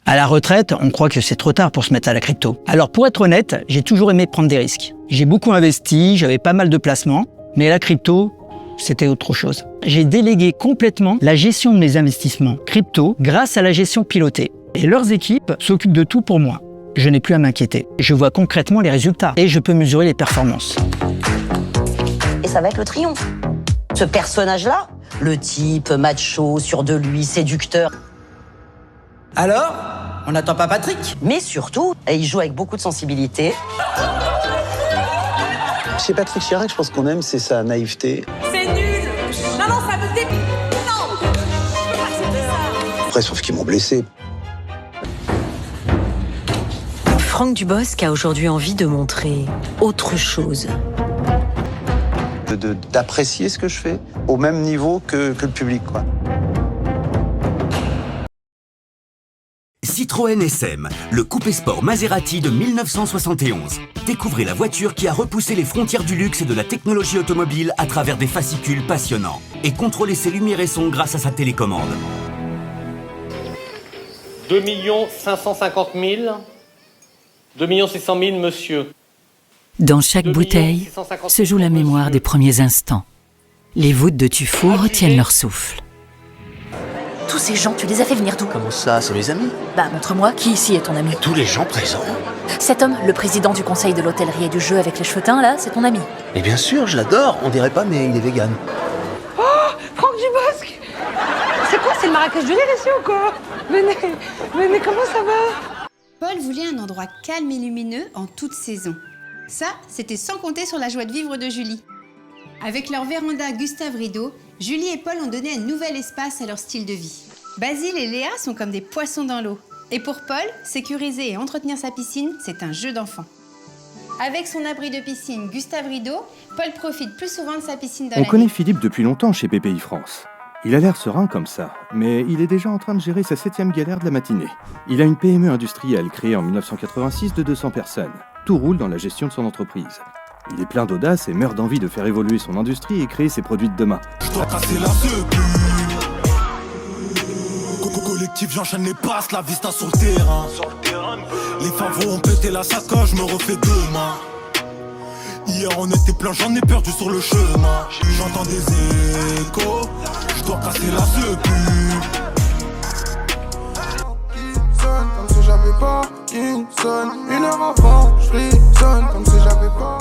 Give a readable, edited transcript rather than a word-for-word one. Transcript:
À la retraite, on croit que c'est trop tard pour se mettre à la crypto. Alors pour être honnête, j'ai toujours aimé prendre des risques. J'ai beaucoup investi, j'avais pas mal de placements, mais la crypto, c'était autre chose. J'ai délégué complètement la gestion de mes investissements crypto grâce à la gestion pilotée. Et leurs équipes s'occupent de tout pour moi. Je n'ai plus à m'inquiéter. Je vois concrètement les résultats et je peux mesurer les performances. Et ça va être le triomphe. Ce personnage-là, le type macho, sûr de lui, séducteur. Alors, on n'attend pas Patrick? Mais surtout, il joue avec beaucoup de sensibilité. Chez Patrick Chirac, je pense qu'on aime, c'est sa naïveté. C'est nul. Non, non, ça me dépite. Non, je peux pas accepter ça. Après, sauf qu'ils m'ont blessé. Franck Dubosc a aujourd'hui envie de montrer autre chose. D'apprécier ce que je fais au même niveau que le public, quoi. Citroën SM, le coupé sport Maserati de 1971. Découvrez la voiture qui a repoussé les frontières du luxe et de la technologie automobile à travers des fascicules passionnants. Et contrôlez ses lumières et sons grâce à sa télécommande. 2 550 000. 2 600 000, monsieur. Dans chaque bouteille se joue la mémoire des premiers instants. Les voûtes de tuffeau retiennent leur souffle. Tous ces gens, tu les as fait venir d'où? Comment ça, c'est mes amis? Bah, montre-moi, qui ici est ton ami? Tous les gens présents. Cet homme, le président du conseil de l'hôtellerie et du jeu avec les cheveux teints, là, c'est ton ami? Et bien sûr, je l'adore. On dirait pas, mais il est vegan. Oh, Franck Dubosc. C'est quoi, c'est le Marrakech du Rire ici ou quoi? Venez, comment ça va? Paul voulait un endroit calme et lumineux en toute saison. Ça, c'était sans compter sur la joie de vivre de Julie. Avec leur véranda Gustave Rideau, Julie et Paul ont donné un nouvel espace à leur style de vie. Basile et Léa sont comme des poissons dans l'eau. Et pour Paul, sécuriser et entretenir sa piscine, c'est un jeu d'enfant. Avec son abri de piscine Gustave Rideau, Paul profite plus souvent de sa piscine dans On l'année. connaît Philippe depuis longtemps chez PPI France. Il a l'air serein comme ça, mais il est déjà en train de gérer sa 7e galère de la matinée. Il a une PME industrielle créée en 1986 de 200 personnes. Tout roule dans la gestion de son entreprise. Il est plein d'audace et meurt d'envie de faire évoluer son industrie et créer ses produits de demain. Je dois casser la secu. Coco collectif, j'enchaîne les passes, la vista sur le terrain. Les favoris ont pété la sacoche, je me refais demain. Hier on était plein, j'en ai perdu sur le chemin. J'entends des échos, je dois casser la secu. Comme si j'avais pas une sonne, 1 heure avant, je frissonne comme si j'avais pas